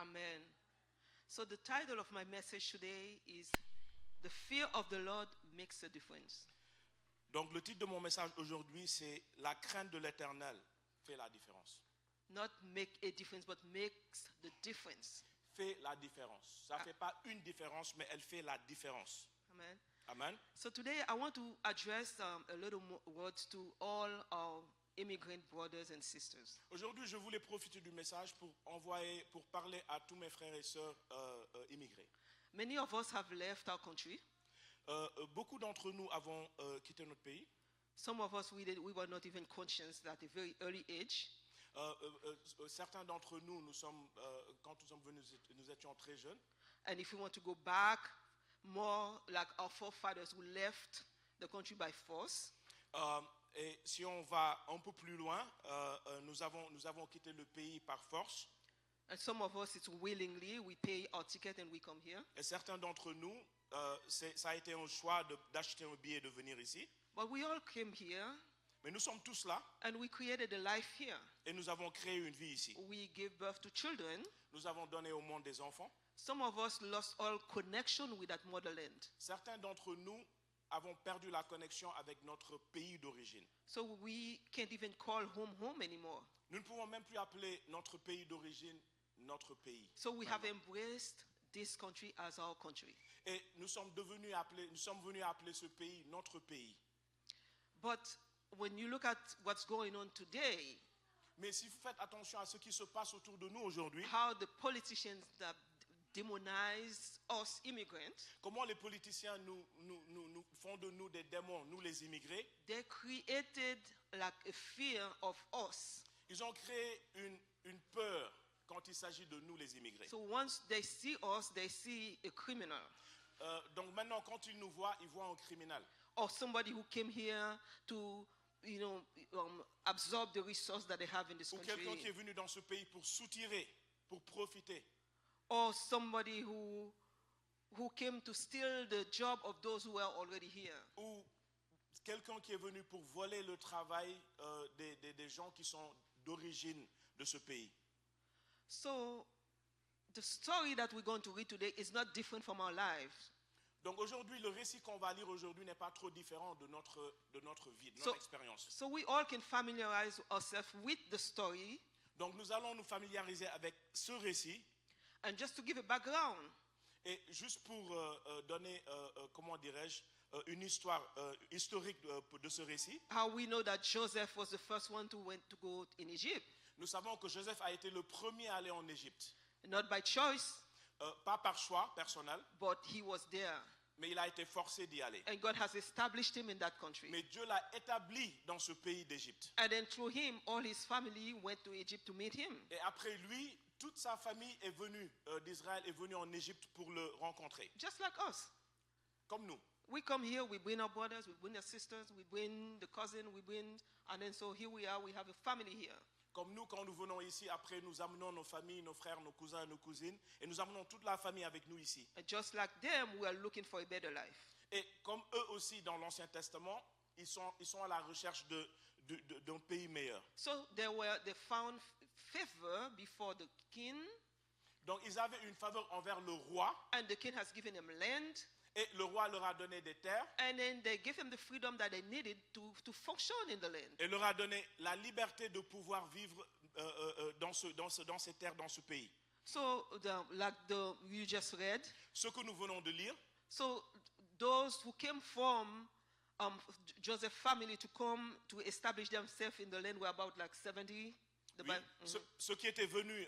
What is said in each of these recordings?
Amen. So the title of my message today is The Fear of the Lord Makes a Difference. Donc le titre de mon message aujourd'hui, c'est La crainte de l'Éternel fait la différence. Not make a difference, but makes the difference. Fait la différence. Ça ne fait pas une différence, mais elle fait la différence. Amen. Amen. So today I want to address a little words to all our immigrant brothers and sisters. Aujourd'hui, je voulais profiter du message pour parler à tous mes frères et sœurs immigrés. Many of us have left our country. Beaucoup d'entre nous avons quitté notre pays. Some of us, we were not even conscious at a very early age. Certains d'entre nous, quand nous sommes venus, nous étions très jeunes. And if we want to go back, more like our forefathers who left the country by force. Et si on va un peu plus loin, nous avons quitté le pays par force. And some of us, it's willingly, we pay our ticket and we come here. Et certains d'entre nous, ça a été un choix d'acheter un billet et de venir ici. But we all came here. Mais nous sommes tous là. And we created a life here. Et nous avons créé une vie ici. We gave birth to children. Nous avons donné au monde des enfants. Some of us lost all connection with that motherland. Certains d'entre nous avons perdu la connexion avec notre pays d'origine. So we can't even call home anymore. Nous ne pouvons même plus appeler notre pays d'origine notre pays. So we have embraced this country as our country. Et nous sommes venus appeler ce pays notre pays. But when you look at what's going on today, mais si vous faites attention à ce qui se passe autour de nous aujourd'hui, how the politicians that demonize us immigrants, comment les politiciens nous font de nous des démons, nous les immigrés, they created like a fear of us. Ils ont créé une peur quand il s'agit de nous les immigrés. So once they see us, they see a criminal. Donc maintenant quand ils nous voient, ils voient un criminel. Or somebody who came here to absorb the resources that they have in this Ou country. quelqu'un qui est venu dans ce pays pour soutirer, pour profiter. Or somebody who came to steal the job of those who were already here. Ou quelqu'un qui est venu pour voler le travail des gens qui sont d'origine de ce pays. So the story that we're going to read today is not different from our lives. Donc aujourd'hui, le récit qu'on va lire aujourd'hui n'est pas trop différent de notre vie, de notre expérience. So we all can familiarize ourselves with the story. Donc nous allons nous familiariser avec ce récit. And just to give a background. Et juste pour donner, comment dirais-je, une histoire historique de ce récit. How we know that Joseph was the first one to go in Egypt. Nous savons que Joseph a été le premier à aller en Égypte. Not by choice. Pas par choix personnel. But he was there. Mais il a été forcé d'y aller. And God has established him in that country. Mais Dieu l'a établi dans ce pays d'Égypte. And then through him, all his family went to Egypt to meet him. Et après lui, toute sa famille est venue d'Israël, est venue en Égypte pour le rencontrer. Just like us. Comme nous. We come here, we bring our brothers, we bring our sisters, we bring the cousin, and then so here we are, we have a family here. Comme nous, quand nous venons ici, après nous amenons nos familles, nos frères, nos cousins, nos cousines, et nous amenons toute la famille avec nous ici. And just like them, we are looking for a better life. Et comme eux aussi, dans l'Ancien Testament, ils sont à la recherche d'un pays meilleur. So they found favor before the king. Donc ils avaient une faveur envers le roi. And the king has given them land. Et le roi leur a donné des terres. And then they gave them the freedom that they needed to function in the land. Et leur a donné la liberté de pouvoir vivre dans ces terres, dans ce pays. So, you just read. Ce que nous venons de lire. So, those who came from Joseph's family to come to establish themselves in the land were about like 70. Oui. Ceux qui étaient venus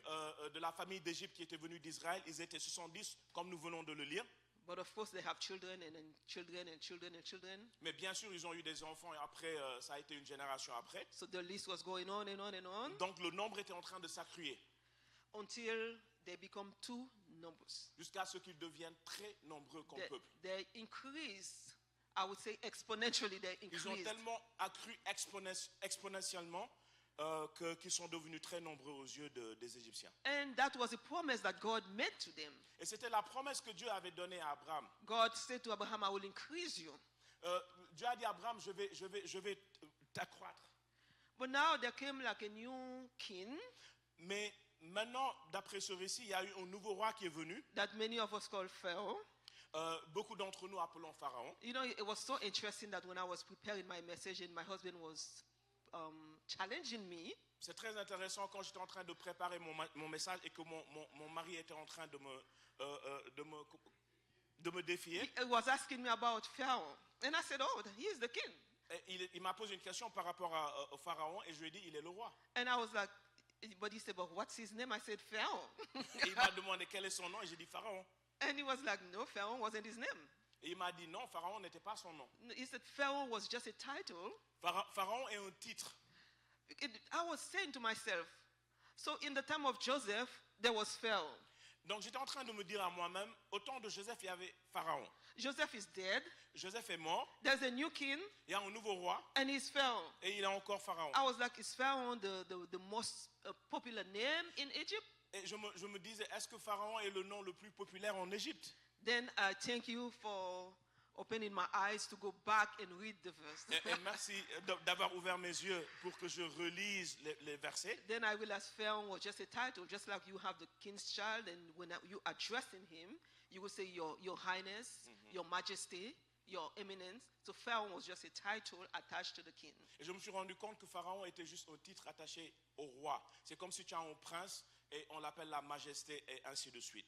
de la famille d'Égypte, qui étaient venus d'Israël, ils étaient 70, comme nous venons de le lire. But of course they have children and then children and children and children. Mais bien sûr, ils ont eu des enfants et après, ça a été une génération après. So the list was going on and on and on. Donc le nombre était en train de s'accroître. Until they become too numerous. Jusqu'à ce qu'ils deviennent très nombreux comme peuple. They increased, I would say exponentially, they increased. Ils ont tellement accru exponentiellement qu'ils sont devenus très nombreux aux yeux des Égyptiens. And that was a promise that God made to them. Et c'était la promesse que Dieu avait donnée à Abraham. God said to Abraham, I will increase you. Dieu a dit à Abraham, je vais t'accroître. But now there came like a new king. Mais maintenant, d'après ce récit, il y a eu un nouveau roi qui est venu. that many of us call Pharaoh. Beaucoup d'entre nous appelons Pharaon. You know, it was so interesting that when I was preparing my message and my husband was challenging me, C'est très intéressant quand j'étais en train de préparer mon message et que mon mari était en train de me défier. he was asking me about Pharaoh. And I said, oh, he is the king. Et il m'a posé une question par rapport au Pharaon et je lui ai dit, il est le roi. And I was like, but he said, but what's his name? I said, Pharaoh. Et il m'a demandé quel est son nom et j'ai dit Pharaon. And he was like, no, Pharaoh wasn't his name. Et il m'a dit non, Pharaon n'était pas son nom. He said, Pharaoh was just a title. Pharaon est un titre. I was saying to myself, so in the time of Joseph, there was Pharaoh. Donc j'étais en train de me dire à moi-même, au temps de Joseph, il y avait Pharaon. Joseph is dead. Joseph est mort, There's a new king, il y a un nouveau roi and he's Pharaoh. et il y a encore Pharaon. I was like, is Pharaoh the most popular name in Egypt? Et je me disais, est-ce que Pharaon est le nom le plus populaire en Égypte? Then I thank you for opening my eyes to go back and read the verse. Et merci d'avoir ouvert mes yeux pour que je relise les versets. Then I realized Pharaoh was just a title, just like you have the king's child, and when you addressing him, you will say your highness, your majesty, your eminence. So Pharaoh was just a title attached to the king. Et je me suis rendu compte que Pharaon était juste un titre attaché au roi. C'est comme si tu as un prince et on l'appelle la majesté et ainsi de suite.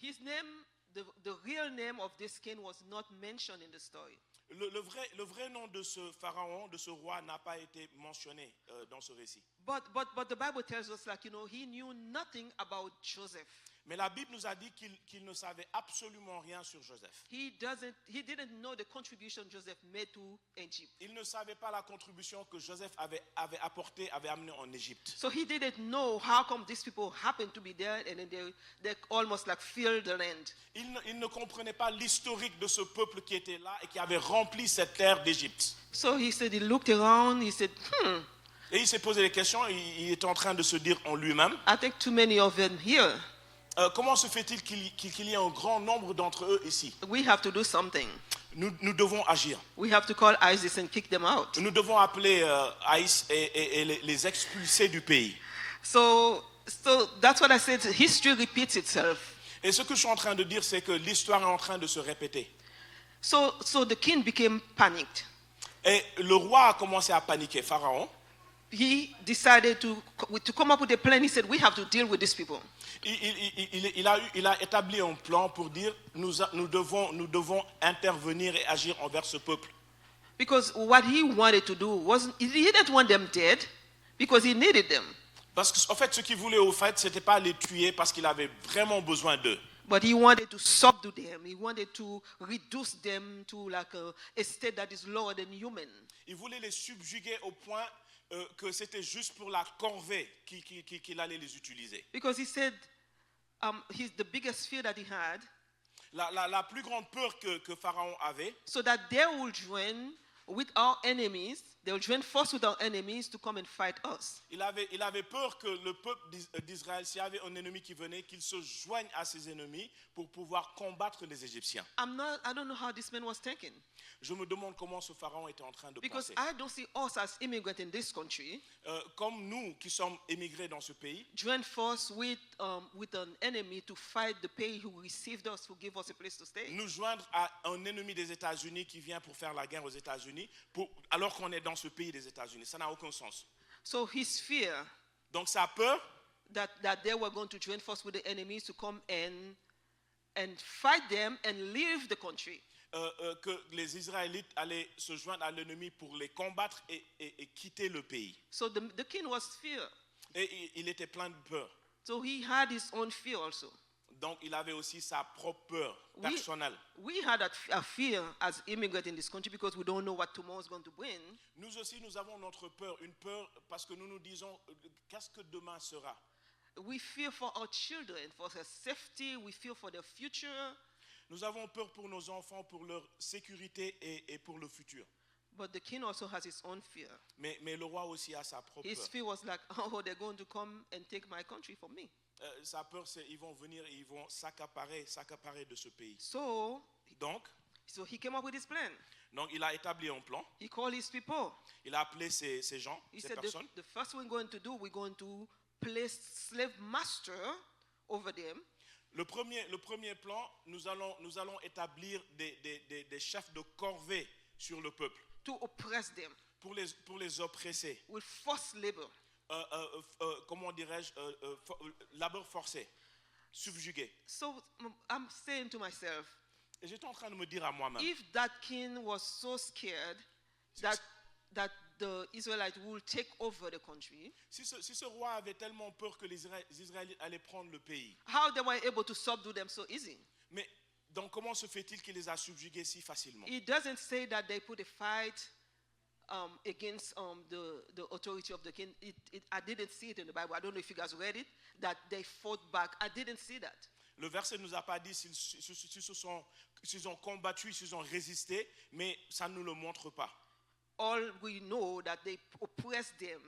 His name, the real name of this king was not mentioned in the story. Le vrai nom de ce pharaon, de ce roi, n'a pas été mentionné dans ce récit. But the Bible tells us, like, you know, he knew nothing about Joseph. Mais la Bible nous a dit qu'il ne savait absolument rien sur Joseph. He didn't know the contribution Joseph made to Egypt. Il ne savait pas la contribution que Joseph avait apportée, avait amenée en Égypte. So he didn't know how come these people happened to be there and then they almost like filled the land. Il ne comprenait pas l'historique de ce peuple qui était là et qui avait rempli cette terre d'Égypte. So he said, he looked around, he said, Et il s'est posé des questions, il était en train de se dire en lui-même, I think too many of them here. Comment se fait-il qu'il y ait un grand nombre d'entre eux ici? We have to do something. Nous devons agir. We have to call ISIS and kick them out. Nous devons appeler ICE et les expulser du pays. So that's what I said. History repeats itself. Et ce que je suis en train de dire, c'est que l'histoire est en train de se répéter. So the king became panicked. Et le roi a commencé à paniquer, Pharaon. He decided to come up with a plan. He said, we have to deal with these people. Il a établi un plan pour dire nous devons intervenir et agir envers ce peuple. Because what he wanted to do wasn't, he didn't want them dead because he needed them. Parce qu'en fait, ce qu'il voulait au fait, c'était pas les tuer parce qu'il avait vraiment besoin d'eux. But he wanted to subdue them. He wanted to reduce them to like a state that is lower than human. Il voulait les subjuguer au point que c'était juste pour la corvée qu'il allait les utiliser. Because he said the biggest fear that he had. La plus grande peur que Pharaon avait. So that they will join with our enemies. They will join force with our enemies to come and fight us. Il avait peur que le peuple d'Israël, s'il y avait un ennemi qui venait, qu'il se joigne à ses ennemis pour pouvoir combattre les Égyptiens. I don't know how this man was thinking. Je me demande comment ce pharaon était en train de Because penser. I don't see us as immigrants in this country. Comme nous qui sommes émigrés dans ce pays, Join force with an enemy to fight the pays who received us, who gave us a place to stay. nous joindre à un ennemi des États-Unis qui vient pour faire la guerre aux États-Unis, alors qu'on est dans ce pays des États-Unis. Ça n'a aucun sens. So his fear Donc sa peur, that they were going to join force with the enemies to come and fight them and leave the country. que les Israélites allaient se joindre à l'ennemi pour les combattre et quitter le pays. So the king was fear. Et il était plein de peur. So he had his own fear also. Donc il avait aussi sa propre peur personnelle. We had a fear as immigrants in this country because we don't know what tomorrow is going to bring. Nous aussi, nous avons notre peur, une peur parce que nous nous disons, qu'est-ce que demain sera? We fear for our children, for their safety. We fear for their future. Nous avons peur pour nos enfants, pour leur sécurité et pour le futur. But the king also has his own fear. Mais le roi aussi a sa propre His peur. fear was like, oh, they're going to come and take my country from me. Sa peur, c'est ils vont venir et ils vont s'accaparer de ce pays. So Donc he came up with his plan. il a établi un plan. He called his people. Il a appelé ces gens, He ces said, personnes. the first we're going to do, we're going to placed slave master over them. Le premier plan, nous allons établir des chefs de corvée sur le peuple To oppress them pour les oppresser. with forced labor. Comment dirais-je, labeur forcé, subjugué. So I'm saying to myself, Et j'étais en train de me dire à moi-même, if that king was so scared that the Israelites will take over the country, si ce roi avait tellement peur que les Israélites allaient prendre le pays, how they were able to subdue them so easy? mais donc comment se fait-il qu'il les a subjugués si facilement? It doesn't say that they put a fight against the authority of the king. I didn't see it in the Bible. I don't know if you guys read it, that they fought back. I didn't see that. Le verset ne nous a pas dit s'ils ont combattu, s'ils ont résisté, mais ça ne nous le montre pas. All we know that they oppressed them.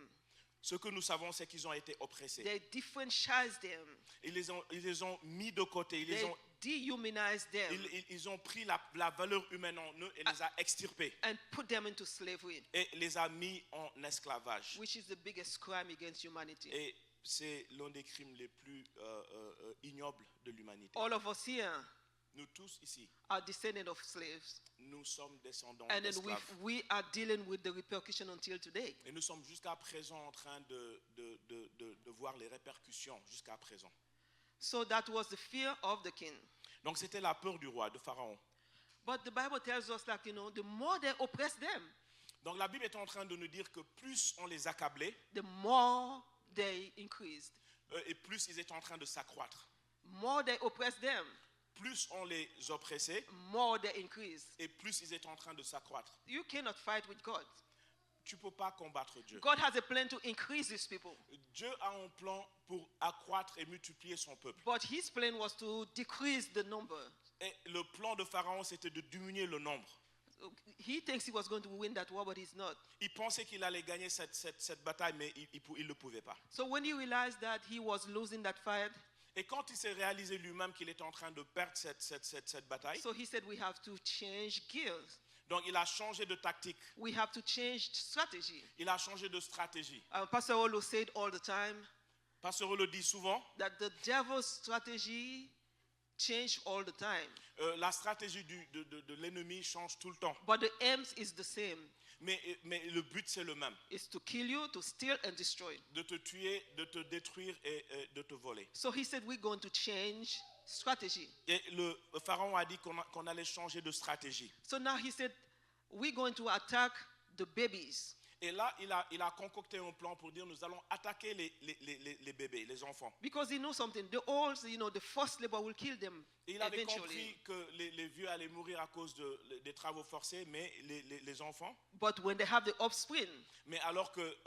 Ce que nous savons, c'est qu'ils ont été oppressés. They disfranchised them. Ils les ont mis de côté. They dehumanized them Ils ont pris la valeur humaine en eux et les a extirpés. and put them into slavery, Et les a mis en esclavage. which is the biggest crime against humanity. Et c'est l'un des crimes les plus ignobles de l'humanité. All of us here Nous tous ici, are descendants of slaves. nous sommes descendants And then d'esclaves. we are dealing with the repercussion until today. Et nous sommes jusqu'à présent en train de voir les répercussions jusqu'à présent. So that was the fear of the king. Donc c'était la peur du roi, de Pharaon. But the Bible tells us that, the more they oppress them, Donc la Bible est en train de nous dire que plus on les accablait, the more they increased. et plus ils étaient en train de s'accroître. More they oppress them, Plus on les oppressait, more they increase. et plus ils étaient en train de s'accroître. You cannot fight with God. Tu ne peux pas combattre Dieu. God has a plan to increase his people. Dieu a un plan pour accroître et multiplier son peuple. But his plan was to decrease the number. Et le plan de Pharaon, c'était de diminuer le nombre. He thinks he was going to win that war, but he's not. Il pensait qu'il allait gagner cette bataille, mais il ne le pouvait pas. So when he realized that he was losing that fight, Et quand il s'est réalisé lui-même qu'il était en train de perdre cette bataille, so he said we have to change gears. donc il a changé de tactique, We have to change strategy. il a changé de stratégie. Pastor Olo said all the time Pasteur le dit souvent, that the devil's strategy change all the time. la stratégie de l'ennemi change tout le temps. But the aim is the same. Mais le but, c'est le même. It's to kill you, to steal and destroy. De te tuer, de te détruire et de te voler. So he said we're going to change strategy. Et le Pharaon a dit qu'on allait changer de stratégie. So now he said we're going to attack the babies. Et là, il a concocté un plan pour dire nous allons attaquer les bébés, les enfants. Because he knows something. The old, the forced labor will kill them Et il avait eventually. compris que les vieux allaient mourir à cause des travaux forcés, mais les enfants. But when they have the offspring, Mais alors que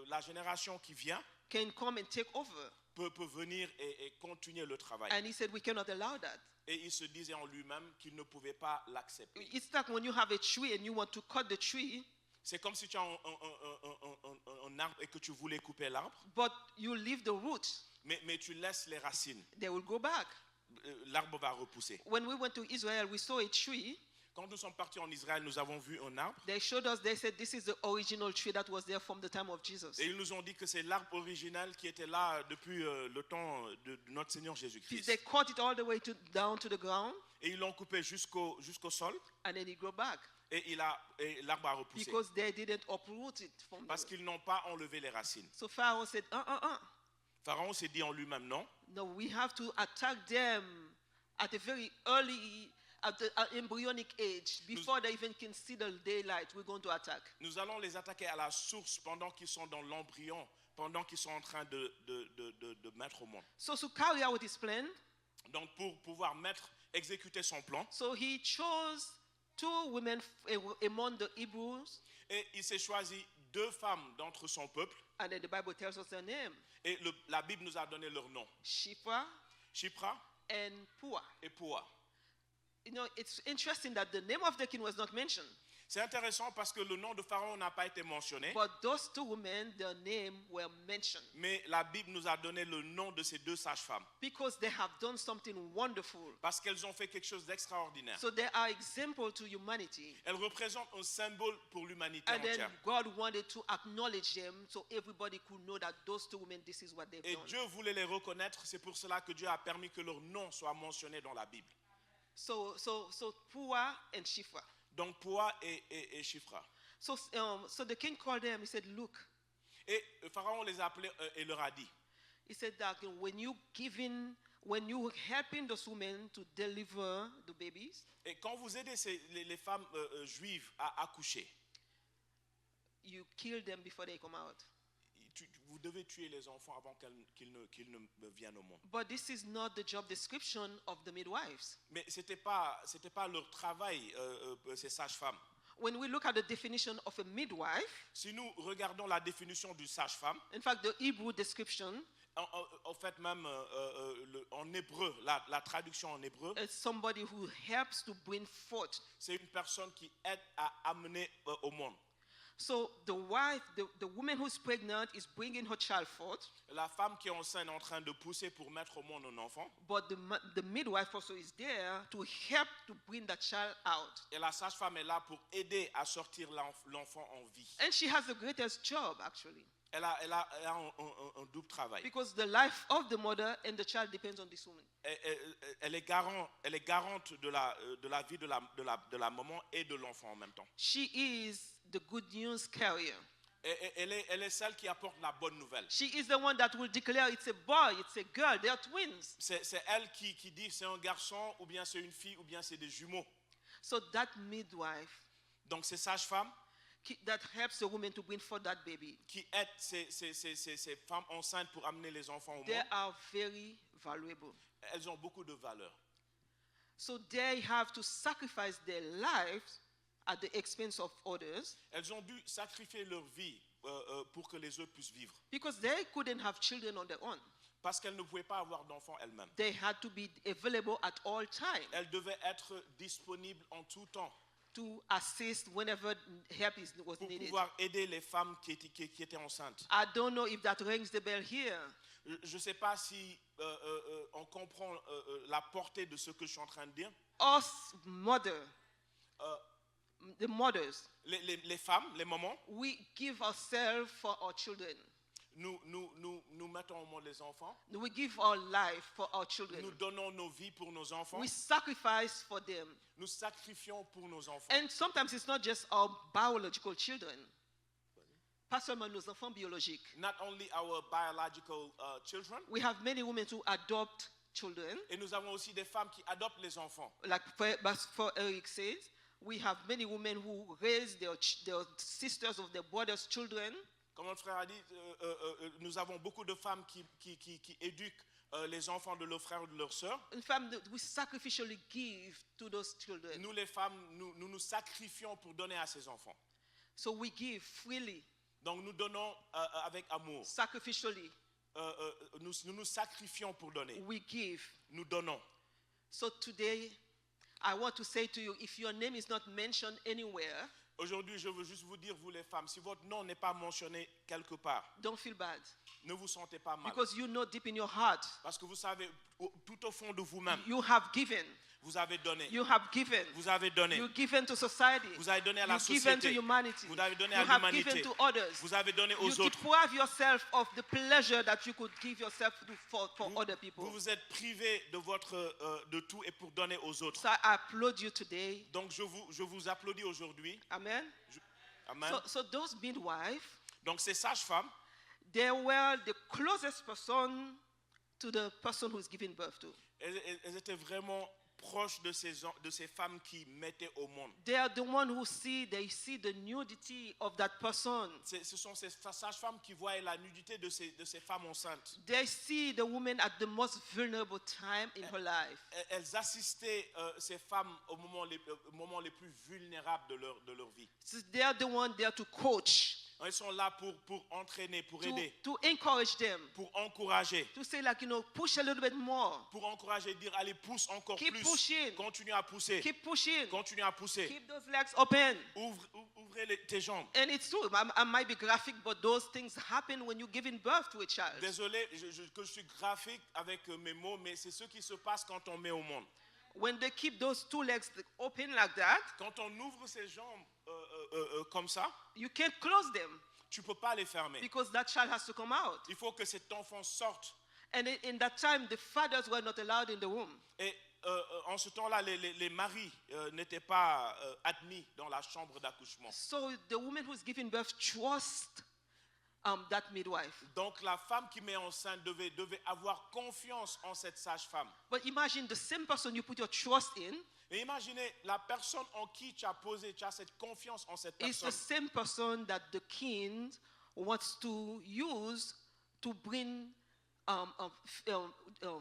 la génération qui vient can come and take over. peut venir et continuer le travail. And he said we cannot allow that. Et il se disait en lui-même qu'il ne pouvait pas l'accepter. It's like when you have a tree and you want to cut the tree, C'est comme si tu as un arbre et que tu voulais couper l'arbre, but you leave the roots. mais tu laisses les racines. They will go back. L'arbre va repousser. When we went to Israel, we saw a tree. Quand nous sommes partis en Israël, nous avons vu un arbre. They showed us, they said this is the original tree that was there from the time of Jesus. Et ils nous ont dit que c'est l'arbre original qui était là depuis le temps de notre Seigneur They Jésus-Christ. cut it all the way down to the ground, Et ils l'ont coupé jusqu'au sol. and then it grew back. Et l'arbre a repoussé. Because they didn't uproot it from Parce the... qu'ils n'ont pas enlevé les racines. So Pharaoh said, Pharaon s'est dit en lui-même non. No, we have to attack them at a very early, at the embryonic age, before they even can see the daylight. We're going to attack. Nous allons les attaquer à la source pendant qu'ils sont dans l'embryon, pendant qu'ils sont en train de mettre au monde. So to carry out his plan, Donc pour pouvoir exécuter son plan, so he chose 2 women among the Hebrews, et il s'est choisi 2 femmes d'entre son peuple, and then the Bible tells us their name, et la Bible nous a donné leur nom. Shiphrah Shipra and Puah. et Poa. It's interesting that the name of the king was not mentioned. C'est intéressant parce que le nom de Pharaon n'a pas été mentionné, But those two women, their name were mentioned mais la Bible nous a donné le nom de ces deux sages-femmes because they have done something wonderful. parce qu'elles ont fait quelque chose d'extraordinaire. So they are example to humanity. Elles représentent un symbole pour l'humanité And then entière. God wanted to acknowledge them so everybody could know that those two women, this is what they've Et done. Dieu voulait les reconnaître, c'est pour cela que Dieu a permis que leur nom soit mentionné dans la Bible. So Pua and Shiphrah. Donc Pua et Shiphrah. So the king called them. He said, look, Et Pharaon les a appelés et leur a dit, he said that when you helping those women to deliver the babies, et quand vous aidez les femmes juives à accoucher, you kill them before they come out. vous devez tuer les enfants avant qu'ils ne viennent au monde. But this is not the job description of the midwives. Mais c'était pas leur travail, ces sages-femmes. When we look at the definition of a midwife, Si nous regardons la définition du sage-femme, in fact, the Hebrew description en fait même en hébreu, la traduction en hébreu, is somebody who helps to bring forth. c'est une personne qui aide à amener au monde. So the wife, the woman who's pregnant is bringing her child forth, La femme qui est enceinte est en train de pousser pour mettre au monde un enfant. but the midwife also is there to help to bring that child out. Et la sage-femme est là pour aider à sortir l'enfant en vie. And she has the greatest job, actually, Elle a un double travail. because the life of the mother and the child depends on this woman. Elle est garante de la vie de la maman et de l'enfant en même temps. She is the good news carrier. Elle est celle qui apporte la bonne nouvelle. She is the one that will declare it's a boy, it's a girl, they are twins. C'est elle qui dit c'est un garçon, ou bien c'est une fille, ou bien c'est des jumeaux. So that midwife Donc ces sages-femmes that helps the woman to bring forth that baby, qui aident ces femmes enceintes pour amener les enfants au they monde, are very valuable. elles ont beaucoup de valeur. So they have to sacrifice their lives at the expense of others Elles ont dû sacrifier leur vie pour que les autres puissent vivre. because they couldn't have children on their own. Parce qu'elles ne pouvaient pas avoir d'enfants elles-mêmes. They had to be available at all times Elles devaient être disponibles en tout temps to assist whenever help was pour needed. pouvoir aider les femmes qui étaient enceintes. I don't know if that rings the bell here. Je ne sais pas si on comprend la portée de ce que je suis en train de dire. Us the mothers, Les femmes, les mamans, we give ourselves for our children. nous mettons au monde les enfants. We give our life for our children. Nous donnons nos vies pour nos enfants. We sacrifice for them. Nous sacrifions pour nos enfants. And sometimes it's not just our biological children. Pas seulement nos enfants biologiques. Not only our biological children. We have many women who adopt children. Et nous avons aussi des femmes qui adoptent les enfants. Like for Eric says, we have many women who raise their sisters of their brothers' children. Comme notre frère a dit, nous avons beaucoup de femmes qui éduquent les enfants de leurs frères ou de leurs sœurs. In fact, we sacrificially give to those children. Nous les femmes, nous sacrifions pour donner à ces enfants. So we give freely, Donc nous donnons avec amour. sacrificially. Nous sacrifions pour donner. We give. Nous donnons. So today, I want to say to you, if your name is not mentioned anywhere, Aujourd'hui, je veux juste vous dire, vous les femmes, si votre nom n'est pas mentionné quelque part, don't feel bad. ne vous sentez pas mal. Because you know deep in your heart, Parce que vous savez, tout au fond de vous-même, you have given. vous avez donné. You have given. Vous avez donné. You've given to society. Vous avez donné à la You've given to société. humanity. Vous avez donné You à have l'humanité. given to others. Vous avez donné You aux autres. deprive yourself of the pleasure that you could give yourself for other people. Vous vous êtes privé de tout et pour donner aux autres. So I applaud you today. Donc je vous applaudis aujourd'hui. Amen. Amen. So those midwives, Donc ces sages-femmes, they were the closest person to the person who's giving birth to. elles étaient vraiment proches de ces femmes qui mettaient au monde. They are the one who see the nudity of that person. Ce sont ces sages-femmes qui voient la nudité de ces femmes enceintes. They see the woman at the most vulnerable time in her life. Elles assistaient ces femmes au moment les plus vulnérables de leur vie. So they are the one there to coach. Ils sont là pour entraîner, pour aider, to encourage them, pour encourager. to say like, push a little bit more. Pour encourager et dire, allez, pousse encore Keep plus. pushing. Continue à pousser. Keep pushing. Continue à pousser. Keep those legs open. Ouvrez tes jambes. And it's true. I might be graphic, but those things happen when you're giving birth to a child. Désolé que je suis graphique avec mes mots, mais c'est ce qui se passe quand on met au monde. When they keep those two legs open like that, Quand on ouvre ses jambes comme ça, you can't close them tu ne peux pas les fermer. because that child has to come out. Il faut que cet enfant sorte. And in that time, the fathers were not allowed in the womb. Et en ce temps-là, les maris n'étaient pas admis dans la chambre d'accouchement. So the woman who's giving birth trusts that midwife. Donc la femme qui met enceinte devait avoir confiance en cette sage-femme. But imagine the same person you put your trust in Et imaginez la personne en qui tu as cette confiance en cette is the personne. same person that the king wants to use to bring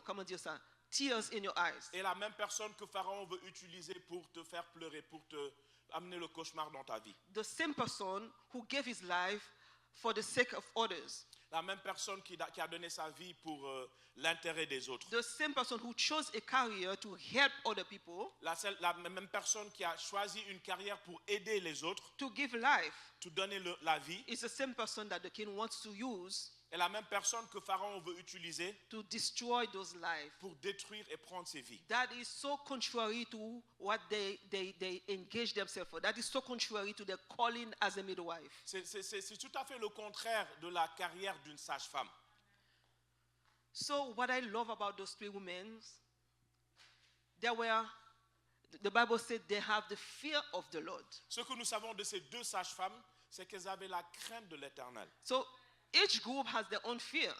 comment dire ça, tears in your eyes. Et la même personne que Pharaon veut utiliser pour te faire pleurer, pour te amener le cauchemar dans ta vie. The same person who gave his life for the sake of others. La même personne qui a donné sa vie pour l'intérêt des autres. The same person who chose a career to help other people, La même personne qui a choisi une carrière pour aider les autres, to give life, te donner la vie. is the same person that the king wants to use Et la même personne que Pharaon veut utiliser to destroy those lives. pour détruire et prendre ses vies. That is so contrary to what they engage themselves for. That is so contrary to their calling as a midwife. C'est tout à fait le contraire de la carrière d'une sage-femme. So what I love about those three women, the Bible said they have the fear of the Lord. Ce que nous savons de ces deux sages-femmes, c'est qu'elles avaient la crainte de l'Éternel. So each group has their own fear.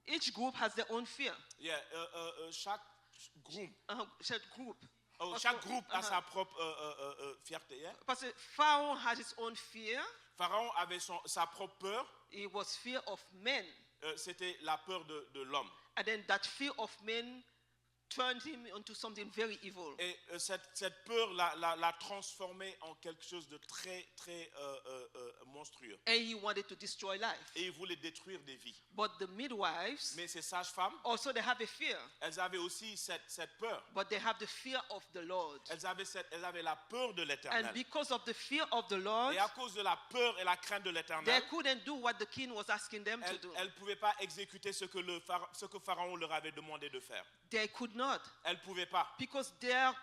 Each group has their own fear. Yeah, chaque groupe, Chaque group. a sa propre fierté. Yeah? Parce que Pharaoh had his own fear. Pharaon avait sa propre peur. It was fear of men. C'était la peur de l'homme. And then that fear of men turned him into something very evil. Et cette peur l'a transformé en quelque chose de très, très monstrueux. And he wanted to destroy life. Et il voulait détruire des vies. But the midwives, Mais ces sages-femmes, also they have a fear. elles avaient aussi cette peur. But they have the fear of the Lord. Elles avaient la peur de l'Éternel. And because of the fear of the Lord, Et à cause de la peur et la crainte de they l'Éternel, couldn't do what the king was asking them to do. elles ne pouvaient pas exécuter ce que Pharaon leur avait demandé de faire. They could not. Elles ne pouvaient pas. Because their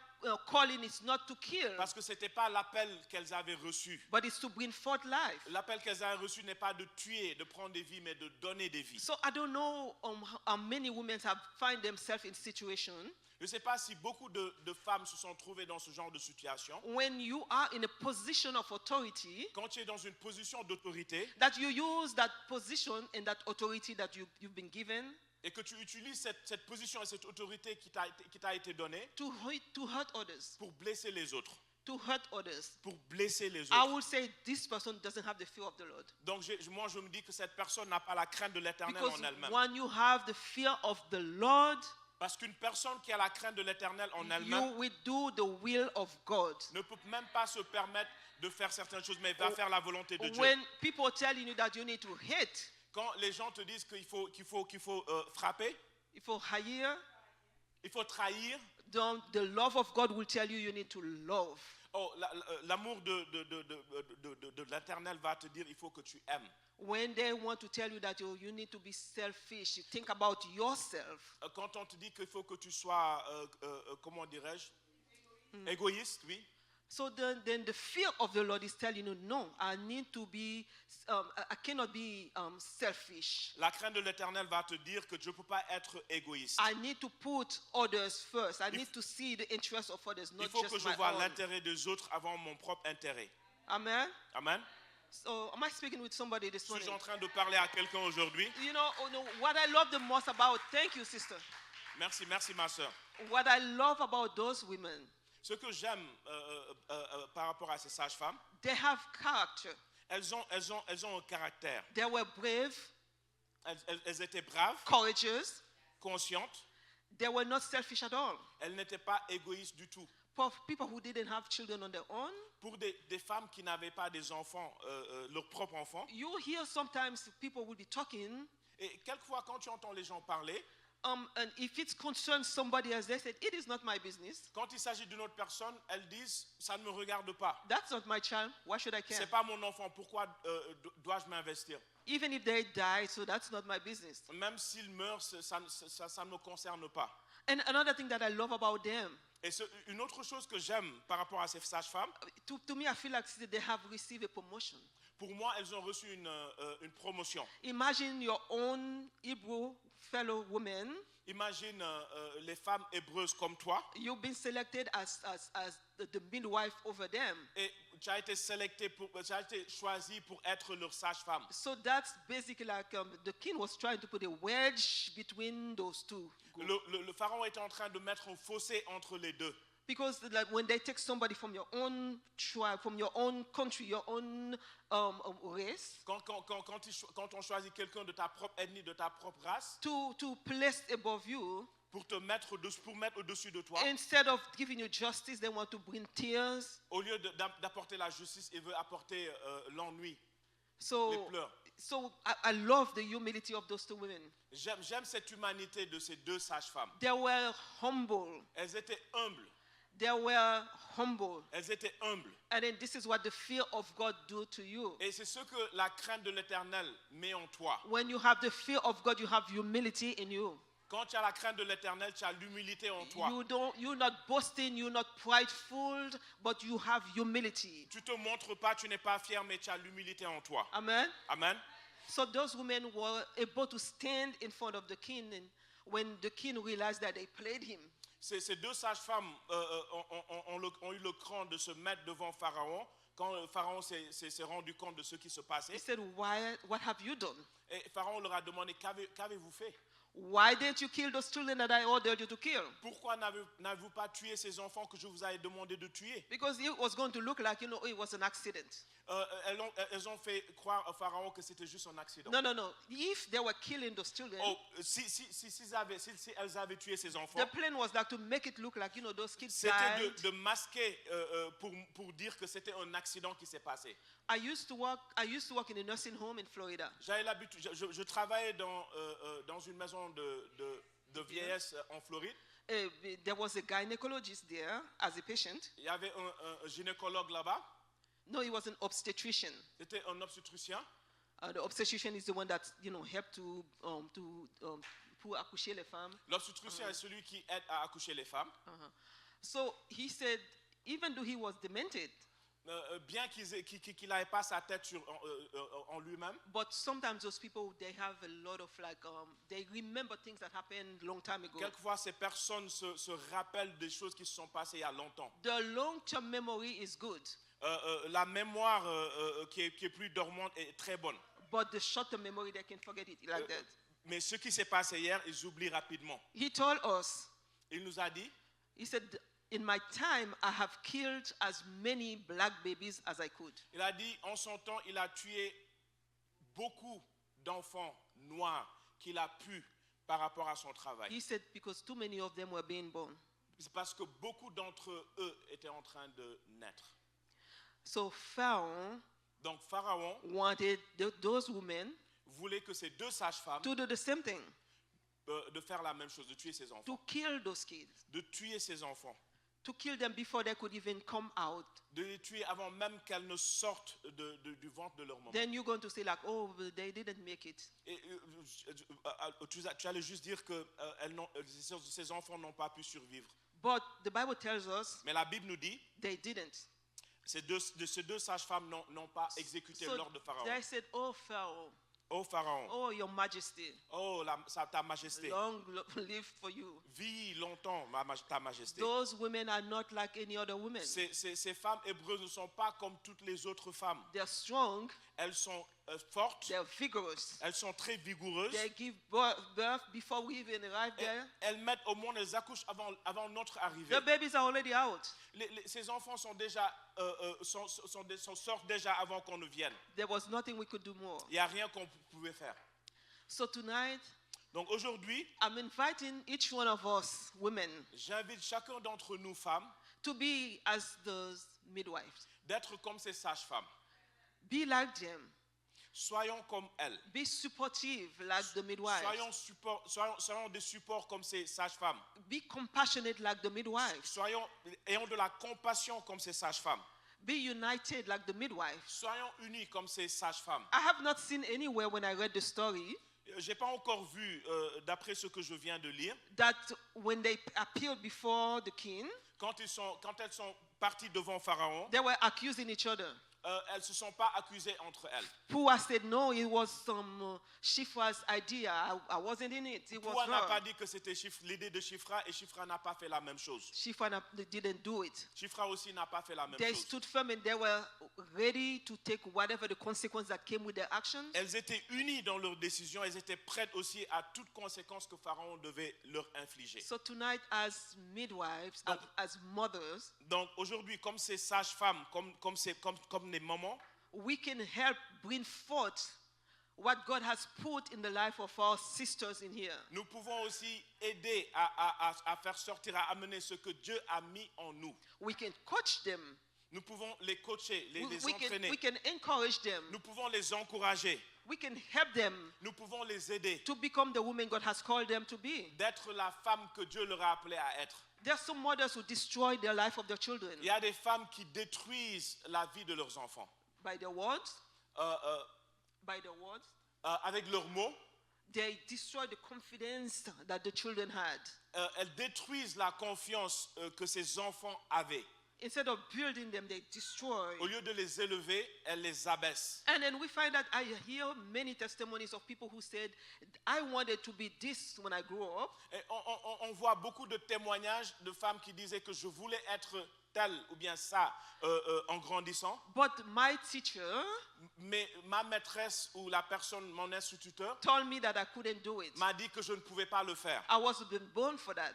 calling is not to kill, Parce que ce n'était pas l'appel qu'elles avaient reçu. but it's to bring forth life. L'appel qu'elles avaient reçu n'est pas de tuer, de prendre des vies, mais de donner des vies. So I don't know how many women have find themselves in situation Je ne sais pas si beaucoup de femmes se sont trouvées dans ce genre de situation. when you are in a position of authority, Quand tu es dans une position d'autorité that you use that position and that authority that you've been given et que tu utilises cette position et cette autorité qui t'a été donnée to hurt others, pour blesser les autres. to hurt others. Pour blesser les I autres. will say this person doesn't have the fear of the Lord. Donc moi je me dis que cette personne n'a pas la crainte de l'Éternel Because en elle-même. when you have the fear of the Lord, Parce qu'une personne qui a la crainte de l'Éternel en you elle-même will do the will of God. ne peut même pas se permettre de faire certaines choses, mais va faire la volonté de Dieu. When people are telling you that you need to hate, Quand les gens te disent qu'il faut frapper, if you hire, il faut trahir. the love of God will tell you you need to love. Oh, l'amour de l'Éternel va te dire il faut que tu aimes. When they want to tell you that you need to be selfish, you think about yourself. Quand on te dit qu'il faut que tu sois, comment dirais-je, égoïste, oui. So then the fear of the Lord is telling you, no, I need to be, I cannot be selfish. La crainte de l'Éternel va te dire que je ne peux pas être égoïste. I need to put others first. I need to see the interests of others, not Il faut que just je my vois own. l'intérêt des autres avant mon propre intérêt. Amen. Amen. So am I speaking with somebody this morning? Suis-je en train de parler à quelqu'un aujourd'hui? You know, what I love the most about, thank you, sister. Merci ma soeur. What I love about those women, Ce que j'aime par rapport à ces sages-femmes, they have character. elles ont un caractère. They were brave, Elles étaient braves, courageous. conscientes. They were not selfish at all. Elles n'étaient pas égoïstes du tout. people who didn't have children on their own. pour des femmes qui n'avaient pas des enfants, leurs propres enfants. You hear sometimes people will be talking, Et quelquefois, quand tu entends les gens parler, and if it concerns somebody else, they said, it is not my business. quand il s'agit d'une autre personne, elles disent « ça ne me regarde pas, That's not my child. Why should I care? c'est pas mon enfant, pourquoi dois-je m'investir ?» Even if they die, so that's not my business. Même s'ils meurent, ça ne me concerne pas. And another thing that I love about them, Et une autre chose que j'aime par rapport à ces sages-femmes, to me, I feel like they have received a promotion. pour moi, elles ont reçu une promotion. Imagine your own Hebrew fellow woman. Imagine les femmes hébreuses comme toi, You've been selected as the midwife over them. et tu as été choisi pour être leur sage-femme. So that's basically like the king was trying to put a wedge between those two. Le pharaon était en train de mettre un fossé entre les deux. Because like, when they take somebody from your own tribe, from your own country, your own race, Quand on choisit quelqu'un de ta propre ethnie, de ta propre race, to place above you, pour mettre au-dessus de toi, instead of giving you justice, they want to bring tears. au lieu d'apporter la justice, il veut apporter l'ennui, les So, pleurs. so I love the humility of those two women. J'aime cette humanité de ces deux sages-femmes. They were humble. Elles étaient humbles. They were humble. Elles étaient humbles. And then this is what the fear of God do to you. Et c'est ce que la crainte de l'Éternel met en toi. When you have the fear of God, you have humility in you. Quand tu as la crainte de l'Éternel, tu as l'humilité en toi. You're not boasting, you're not prideful, but you have humility. Tu te montres pas, tu n'es pas fier, mais tu as l'humilité en toi. Amen. Amen. So those women were able to stand in front of the king, and when the king realized that they played him, Ces deux sages-femmes ont eu le cran de se mettre devant Pharaon quand le Pharaon s'est rendu compte de ce qui se he passait. said, what have you done? Et Pharaon leur a demandé, qu'avez-vous fait? Why didn't you kill those children that I ordered you to kill? Pourquoi n'avez-vous pas tué ces enfants que je vous avais demandé de tuer? Because it was going to look like, it was an accident. Elles ont fait croire à Pharaon que c'était juste un accident. No. If they were killing those children, Si elles avaient tué ces enfants, the plan was like to make it look like, those kids c'était died. de masquer pour dire que c'était un accident qui s'est passé. I used to work in a nursing home in Florida. J'avais l'habitude, je travaillais dans une maison de vieillesse en Floride. There was a gynecologist there as a patient. Il y avait un gynécologue là-bas. No, he was an obstetrician. C'était un obstétricien. The obstetrician is the one that help pour accoucher les femmes. L'obstétricien est celui qui aide à accoucher les femmes. So he said, even though he was demented, Bien qu'il n'avait pas sa tête en lui-même, but sometimes those people, they have a lot of they remember things that happened long time ago. quelquefois ces personnes se rappellent des choses qui se sont passées il y a longtemps. The long-term memory is good, La mémoire qui est plus dormante est très bonne. but the short-term memory, they can forget it like that. Mais ce qui s'est passé hier, ils oublient rapidement. He told us, Il nous a dit, he said, in my time, I have killed as many black babies as I could. il a dit, en son temps, il a tué beaucoup d'enfants noirs qu'il a pu par rapport à son travail. He said, because too many of them were being born. C'est parce que beaucoup d'entre eux étaient en train de naître. So Pharaoh Donc Pharaon wanted those women voulait que ces deux sages-femmes to do the same thing, de faire la même chose, de tuer ses enfants. to kill those kids, De tuer ses enfants. to kill them before they could even come out. De les tuer avant même qu'elles ne sortent du ventre de leur maman. Then you're going to say like, oh, they didn't make it. Et, tu allais juste dire que ces enfants n'ont pas pu survivre. But the Bible tells us Mais la Bible nous dit they didn't. ces deux sages-femmes n'ont pas exécuté So l'ordre de Pharaon. they said, oh, Pharaoh, Oh Pharaon, oh, your majesty, oh ta majesté, long live for you. vis longtemps ta majesté. Those women are not like any other women. Ces femmes hébreuses ne sont pas comme toutes les autres femmes. They're strong, Elles sont fortes, they're vigorous. elles sont très vigoureuses. They give birth before we even arrive there. Elles mettent au monde, elles accouchent avant notre arrivée. The babies are already out. Ces enfants sont déjà, sortent déjà avant qu'on ne vienne. There was nothing we could do more. Il n'y a rien qu'on pouvait faire. So tonight, Donc aujourd'hui, I'm inviting each one of us, women, j'invite chacun d'entre nous, femmes, to be as those midwives. d'être comme ces sages-femmes. Be like them. Soyons comme elles. Be supportive like the midwives. Soyons des supports comme ces sages-femmes. Be compassionate like the midwives. Ayons de la compassion comme ces sages-femmes. Be united like the midwives. Soyons unis comme ces sages-femmes. I have not seen anywhere when I read the story J'ai pas encore vu, d'après ce que je viens de lire, that when they appeared before the king, quand elles sont parties devant Pharaon, they were accusing each other. elles se sont pas accusées entre elles. Pua said, no, it was some Shifra's idea. I wasn't in it. It was Pua n'a pas her. dit que c'était l'idée de Shifra et Shifra n'a pas fait la même chose. Shifra didn't do it. Shifra aussi n'a pas fait la même They chose. stood firm and they were ready to take whatever the consequence that came with their actions. Elles étaient unies dans leurs décisions, elles étaient prêtes aussi à toute conséquence que Pharaon devait leur infliger. So tonight, as midwives, as mothers, Donc aujourd'hui, comme ces sages-femmes, comme les mamans, we can help bring forth what God has put in the life of our sisters in here. nous pouvons aussi aider à faire sortir, à amener ce que Dieu a mis en nous. We can coach them. Nous pouvons les coacher, les We entraîner. can encourage them. Nous pouvons les encourager. We can help them Nous pouvons les aider to become the women God has called them to be. d'être la femme que Dieu leur a appelée à être. There are some mothers who destroy the life of their children Il y a des femmes qui détruisent la vie de leurs enfants by their words, euh, avec leurs mots. they destroy the confidence that the children had. Elles détruisent la confiance que ces enfants avaient. Instead of building them, they destroy. Au lieu de les élever, elles les abaissent. And then we find that I hear many testimonies of people who said, I wanted to be this when I grew up. Et on voit beaucoup de témoignages de femmes qui disaient que je voulais être telle ou bien ça en grandissant. But my teacher Mais ma maîtresse ou la personne, mon instituteur, told me that I couldn't do it. m'a dit que je ne pouvais pas le faire, I wasn't been born for that.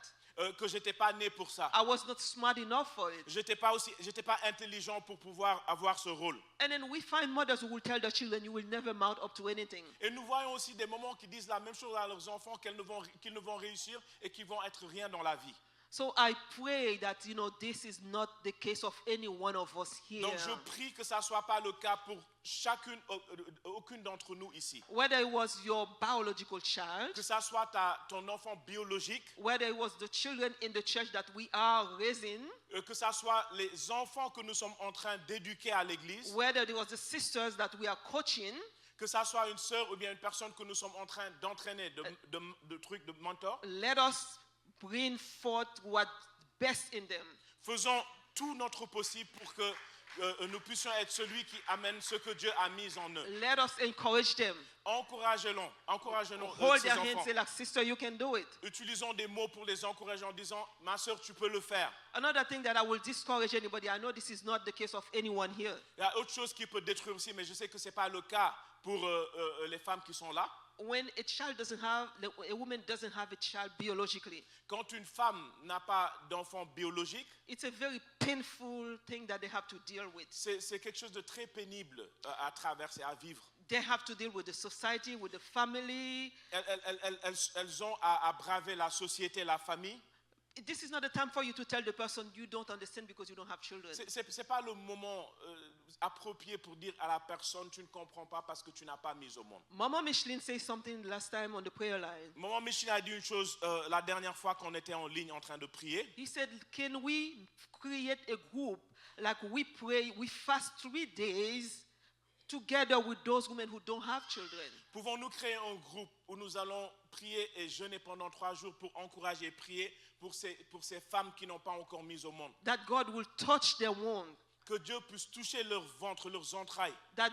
que j'étais pas né pour ça. I was not smart enough for it. J'étais pas intelligent pour pouvoir avoir ce rôle. And then we find mothers who will tell their children, you will never mount up to anything. Et nous voyons aussi des moments qui disent la même chose à leurs enfants, qu'ils ne vont réussir et qu'ils vont être rien dans la vie. So I pray that, this is not the case of any one of us here. Donc je prie que ça soit pas le cas pour aucune d'entre nous ici. Whether it was your biological child, Que ça soit ton enfant biologique, whether it was the children in the church that we are raising, que ça soit les enfants que nous sommes en train d'éduquer à l'église, whether it was the sisters that we are coaching, que ça soit une sœur ou bien une personne que nous sommes en train d'entraîner, de mentor, let us bring forth what's best in them. faisons tout notre possible pour que nous puissions être celui qui amène ce que Dieu a mis en eux. Let us encourage them. Encourageons Hold ces their hands, enfants. say like, sister, you can do it. Utilisons des mots pour les encourager en disant, ma sœur, tu peux le faire. Another thing that I will discourage anybody, I know this is not the case of anyone here. Il y a autre chose qui peut détruire aussi, mais je sais que ce n'est pas le cas pour les femmes qui sont là. When a woman doesn't have a child biologically, Quand une femme n'a pas d'enfant biologique, it's a very painful thing that they have to deal with. c'est quelque chose de très pénible à traverser, à vivre. They have to deal with the society, with the family. Elles ont à braver la société, la famille. This is not the time for you to tell the person you don't understand because you don't have children. C'est pas le moment approprié pour dire à la personne tu ne comprends pas parce que tu n'as pas mis au monde. Mama Michelin said something last time on the prayer line. Maman Micheline a dit une chose la dernière fois qu'on était en ligne en train de prier. He said, can we create a group like we pray, we fast 3 days together with those women who don't have children? Pouvons-nous créer un groupe où nous allons prier et jeûner pendant 3 jours pour encourager et prier pour ces femmes qui n'ont pas encore mis au monde? That God will touch their womb. Que Dieu puisse toucher leur ventre, leurs entrailles. That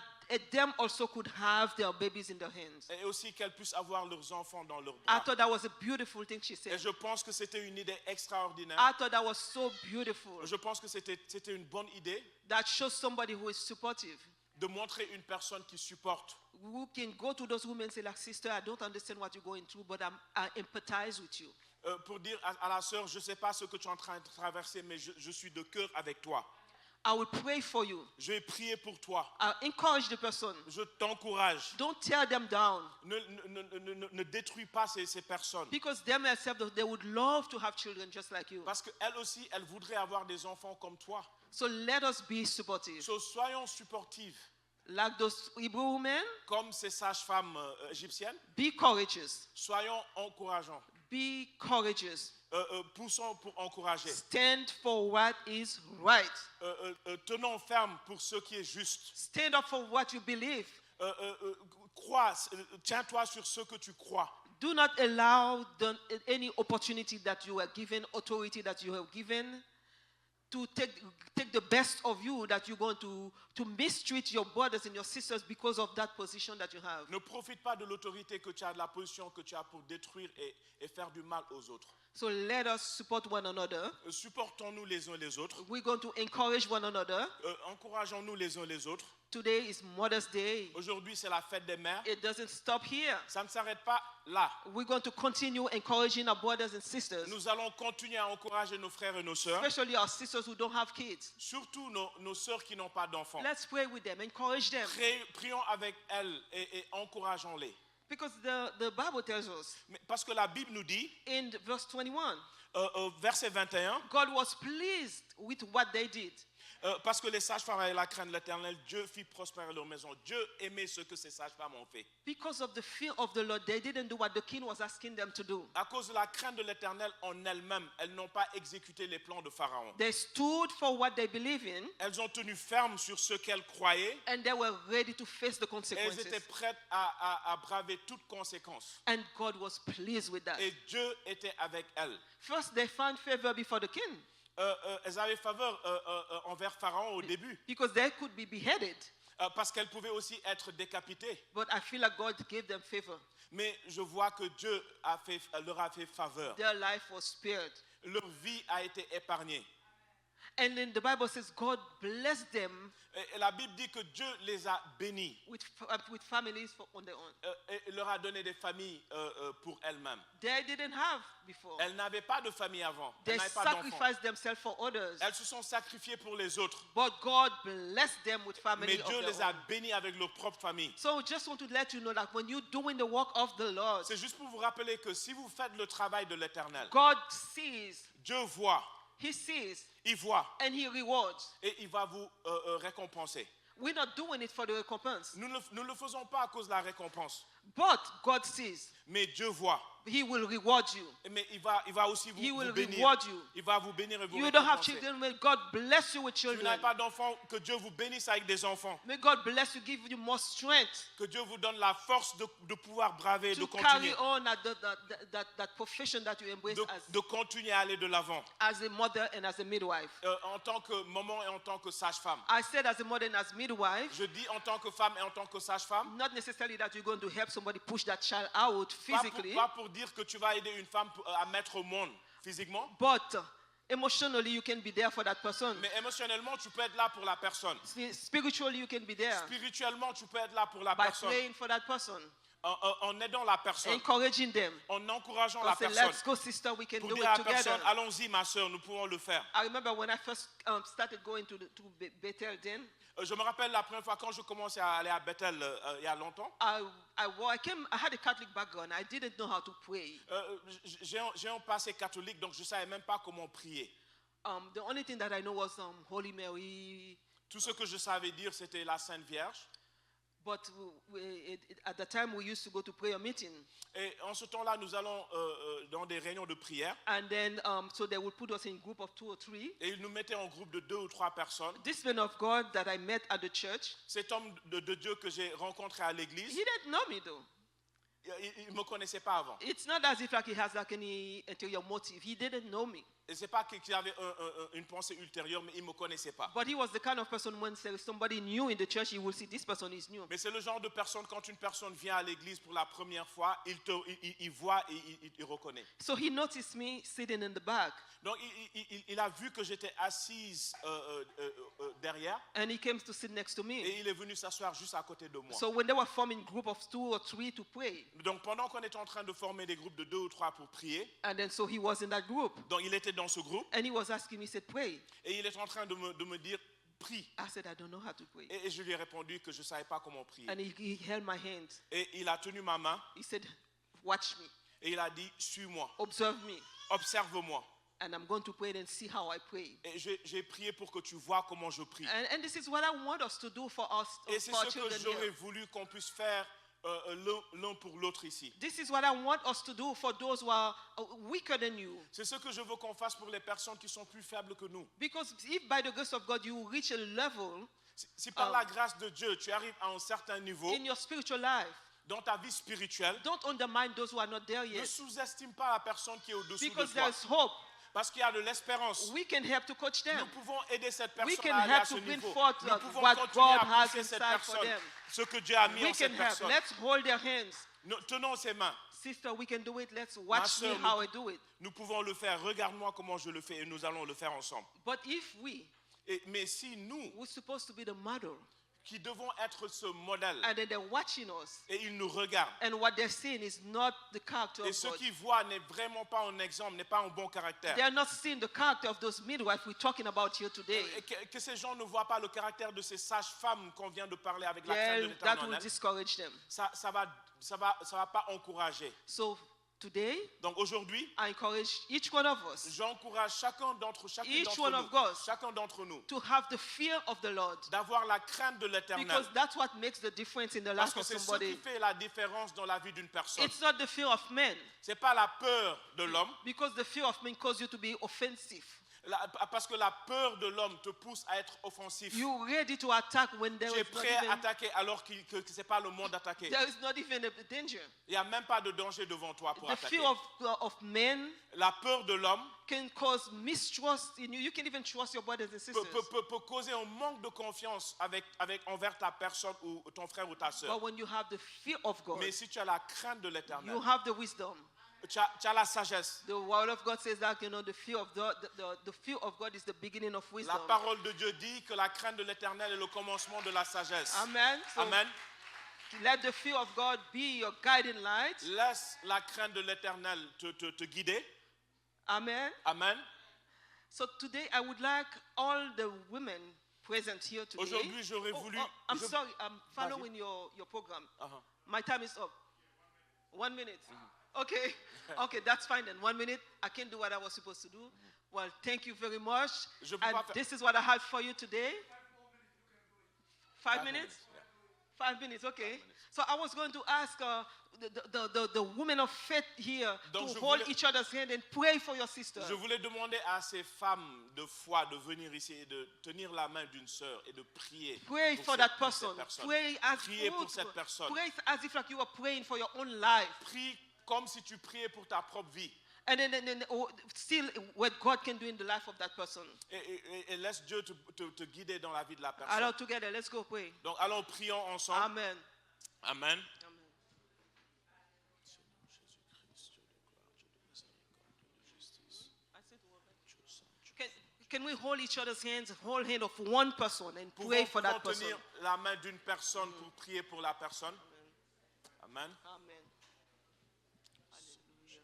them also could have their babies in their hands. Et aussi qu'elles puissent avoir leurs enfants dans leurs I bras. thought that was a beautiful thing she Et said. je pense que c'était une idée extraordinaire. I thought that was so beautiful. Je pense que c'était une bonne idée That shows somebody who is supportive. de montrer une personne qui supporte. Who can go to those women and say, like, sister, I don't understand what you're going through, but I empathize with you. Pour dire à la sœur, je ne sais pas ce que tu es en train de traverser, mais je suis de cœur avec toi. I will pray for you. Je vais prier pour toi. I'll encourage the person. Je t'encourage. Don't tear them down. Ne détruis pas ces personnes. Because they themselves, they would love to have children just like you. Parce qu'elles aussi, elles voudraient avoir des enfants comme toi. So let us be supportive. So, soyons supportifs. Like those Hebrew women, Comme ces sages-femmes égyptiennes, be courageous. soyons encourageants. Be courageous. Poussons pour encourager. Stand for what is right. Tenons ferme pour ce qui est juste. Stand up for what you believe. Crois, tiens-toi sur ce que tu crois. Do not allow any opportunity that you are given, authority that you have given, to take the best of you, that you're going to mistreat your brothers and your sisters because of that position that you have. Ne profite pas de l'autorité que tu as, de la position que tu as pour détruire et faire du mal aux autres. So let us support one another. Supportons-nous les uns les autres. We're going to encourage one another. Encourageons-nous les uns les autres. Today is Mother's Day. Aujourd'hui, c'est la fête des mères. It doesn't stop here. Ça ne s'arrête pas là. We're going to continue encouraging our brothers and sisters, Nous allons continuer à encourager nos frères et nos sœurs, especially our sisters who don't have kids. surtout nos sœurs qui n'ont pas d'enfants. Let's pray with them, encourage them. Prions avec elles et encourageons-les. Because the Bible tells us Parce que la Bible nous dit, in verse 21, verset 21, God was pleased with what they did. parce que les sages-femmes avaient la crainte de l'Éternel, Dieu fit prospérer leur maison. Dieu aimait ce que ces sages-femmes ont fait. Because of the fear of the Lord, they didn't do what the king was asking them to do. À cause de la crainte de l'Éternel en elles-mêmes, elles n'ont pas exécuté les plans de Pharaon. They stood for what they believe in, Elles ont tenu ferme sur ce qu'elles croyaient and they were ready to face the et elles consequences. étaient prêtes à braver toutes conséquences. And God was pleased with that. Et Dieu était avec elles. First, they found favor before the king Elles avaient faveur envers Pharaon au début, because they could be beheaded. parce qu'elles pouvaient aussi être décapitées. But I feel like God gave them favor. Mais je vois que Dieu leur a fait faveur. Their life was spared. Leur vie a été épargnée. And then the Bible says God blessed them Et la Bible dit que Dieu les a bénis with families on their own. et leur a donné des familles pour elles-mêmes. They didn't have before. Elles n'avaient pas de famille avant. They Elles n'avaient pas d'enfants. sacrificed themselves for others. Elles se sont sacrifiées pour les autres. But God blessed them with family Mais of Dieu their les a own. bénis avec leur propre famille. So just want to let you know that when you're doing the work of the Lord, C'est juste pour vous rappeler que si vous faites le travail de l'Éternel, God sees, Dieu voit, He sees, il voit and He rewards. et il va vous récompenser. We're not doing it for the recompense. Nous ne le faisons pas à cause de la récompense, But God sees. mais Dieu voit. He will reward you. Mais il va aussi He vous will bénir. reward you. Il va vous bénir et vous You don't have récompenser. children, may God bless you with Si vous children. n'avez pas d'enfants, que Dieu vous bénisse avec des enfants. May God bless you, give you more strength Que Dieu vous donne la force de pouvoir braver, de to continuer, carry on at that profession that you embrace de continuer à aller de l'avant. as a mother and as a midwife. En tant que maman et en tant que sage-femme. I said as a mother and as midwife, Je dis en tant que femme et en tant que sage-femme. not necessarily that you're going to help somebody push that child out physically, Pas pour dire que tu vas aider une femme à mettre au monde physiquement, but emotionally you can be there for that person. mais émotionnellement, tu peux être là pour la personne. Spiritually you can be there Spirituellement, tu peux être là pour la by personne. praying for that person, En aidant la personne, encouraging them. en encourageant la Say, personne. let's go, sister, we can Pour do dire it à la together. personne, allons-y, ma soeur, nous pouvons le faire. I remember when I first started going to Bethel then, Je me rappelle la première fois quand je commençais à aller à Bethel il y a longtemps. I had a Catholic background. I didn't know how to pray. J'ai un passé catholique, donc je ne savais même pas comment prier. The only thing that I know was Holy Mary. Tout ce que je savais dire, c'était la Sainte Vierge. But at the time, we used to go to prayer meeting. Et en ce temps-là, nous allons dans des réunions de prière. And then, so they would put us in group of 2 or 3. Et ils nous mettaient en groupe de 2 ou 3 personnes. This man of God that I met at the church, Cet homme de Dieu que j'ai rencontré à l'église, he didn't know me though. il ne me connaissait pas avant. It's not as if like he has like any ulterior motive. He didn't know me. Et c'est pas qu'il avait une pensée ultérieure, mais il ne me connaissait pas. But he was the kind of person when there is somebody new in the church, you will see this person is new. Mais c'est le genre de personne, quand une personne vient à l'église pour la première fois, il voit et il reconnaît. So he noticed me sitting in the back. Donc il a vu que j'étais assise derrière And he came to sit next to me. et il est venu s'asseoir juste à côté de moi. So when they were forming group of 2 or 3 to pray, Donc pendant qu'on était en train de former des groupes de 2 ou 3 pour prier, and then so he was in that group, donc il était dans ce groupe and he was asking me, he said, pray. et il est en train de me dire prie. I said, I don't know how to pray. Et je lui ai répondu que je ne savais pas comment prier. And he held my hand. Et il a tenu ma main He said, watch me, et il a dit, suis-moi, observe me, observe-moi. and I'm going to pray and see how I pray. Et j'ai prié pour que tu vois comment je prie. And this is what I want us to do for us, Et c'est for our ce que children j'aurais here. voulu qu'on puisse faire l'un pour l'autre ici. This is what I want us to do for those who are weaker than you. C'est ce que je veux qu'on fasse pour les personnes qui sont plus faibles que nous. Because if by the grace of God you reach a level Si par la grâce de Dieu, tu arrives à un certain niveau in your spiritual life, dans ta vie spirituelle, don't undermine those who are not there ne yet. sous-estime pas la personne qui est au-dessous de Because toi. there's hope. Parce qu'il y a de l'espérance. We can help to coach them. Nous pouvons aider cette We personne can à aller à help ce to bring niveau. forth Nous pouvons what continuer God à has pousser cette inside for personne, them. ce que Dieu a mis We en cette can help. personne. Let's hold their hands. Tenons ses mains. Sister, we can do it. Let's watch me sœur, how I do it. Nous pouvons le faire. Regarde-moi comment je le fais et nous allons le faire ensemble. But if we, Mais si nous, we're supposed to be the model, qui devons être ce modèle, and then they're watching us, et ils nous regardent, and what they're seeing is not the character et of ceux God. qui voient n'est vraiment pas un exemple, n'est pas un bon caractère. They're not seeing the character of those midwives we're talking about here today. Et que ces gens ne voient pas le caractère de ces sages-femmes qu'on vient de parler avec la crainte de Then that will l'Éternel. discourage them. Ça va pas encourager. So today, Donc aujourd'hui, I encourage each one of us j'encourage chacun d'entre nous to have the fear of the Lord. d'avoir la crainte de l'Éternel. Because that's what makes the difference in the Parce life que of c'est ce qui somebody. fait la différence dans la vie d'une personne. It's not the fear of men. C'est pas la peur de l'homme, Because the fear of men causes you to be offensive. parce que la peur de l'homme te pousse à être offensif. You're ready to attack when there Tu es is not prêt à even, attaquer alors que ce n'est pas le moment d'attaquer. there is not even a danger. Il n'y a même pas de danger devant toi pour The attaquer. fear of men La peur de l'homme can cause mistrust in you. You can even trust your brothers and sisters. peut causer un manque de confiance envers ta personne ou ton frère ou ta soeur. But when you have the fear of God, Mais si tu as la crainte de l'Éternel, you have the wisdom. tu as la sagesse. The word of God says that, the fear of the fear of God is the beginning of wisdom. La parole de Dieu dit que la crainte de l'Éternel est le commencement de la sagesse. Amen. So Amen. let the fear of God be your guiding light. Laisse la crainte de l'Éternel te guider. Amen. Amen. So today I would like all the women present here today. Aujourd'hui, j'aurais voulu. I'm sorry, I'm following your program. Uh-huh. My time is up. 1 minute. Okay. Okay, that's fine then. 1 minute. I can do what I was supposed to do. Well, thank you very much. Je peux And pas faire- this is what I have for you today. 5 minutes? Yeah. 5 minutes, okay. So I was going to ask the women of faith here Donc, to je hold voulais- each other's hand and pray for your sister. Je voulais demander à ces femmes de foi de venir ici et de tenir la main d'une sœur et de prier Pray pour for cette- that pour cette person. personne. Pray as Priez pour cette personne. Pray as if like you were praying for your own life. Prie comme si tu priais pour ta propre vie. And then still what God can do in the life of that person. Et laisse Dieu te guider dans la vie de la personne. Alors together, let's go pray. Donc allons prions ensemble. Amen. Amen. Amen. Can we hold each other's hands, hold hand of one person and pray for that person? Tenir la main d'une personne pour prier pour la personne. Amen. Amen. Hallelujah.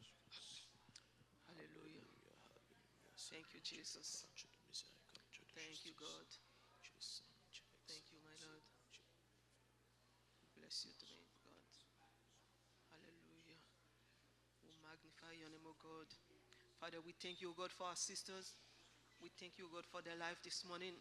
Hallelujah. Thank you, Jesus. Thank you, God. Thank you, my Lord. Bless you today, God. Hallelujah. We magnify your name, O God. Father, we thank you, O God, for our sisters. We thank you, O God, for their life this morning.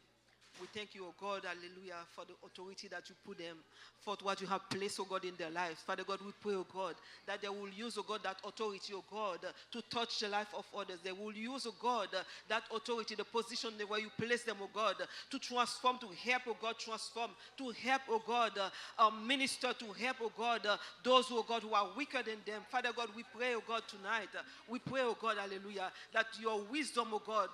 We thank you, O God, hallelujah, for the authority that you put them, for what you have placed, O God, in their lives. Father God, we pray, O God, that they will use, O God, that authority, O God, to touch the life of others. They will use, O God, that authority, the position where you place them, O God, to transform, to help, O God, transform, to help, O God, minister, to help, O God, those, O God, who are weaker than them. Father God, we pray, O God, tonight. We pray, O God, hallelujah, that your wisdom, O God,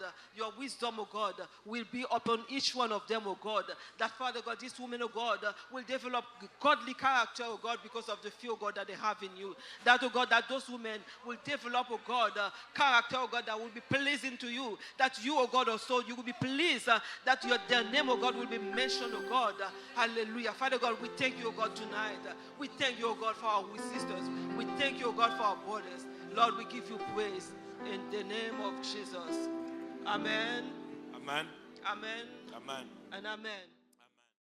will be upon each one of them, O God. That, Father God, these women, O God, will develop godly character, O God, because of the fear, O God, that they have in you. That, O God, that those women will develop, O God, character, O God, that will be pleasing to you. That you, O God, also, you will be pleased that their name, O God, will be mentioned, O God. Hallelujah. Father God, we thank you, O God, tonight. We thank you, O God, for our sisters. We thank you, O God, for our brothers. Lord, we give you praise in the name of Jesus. Amen. Amen. Amen Amen. and amen.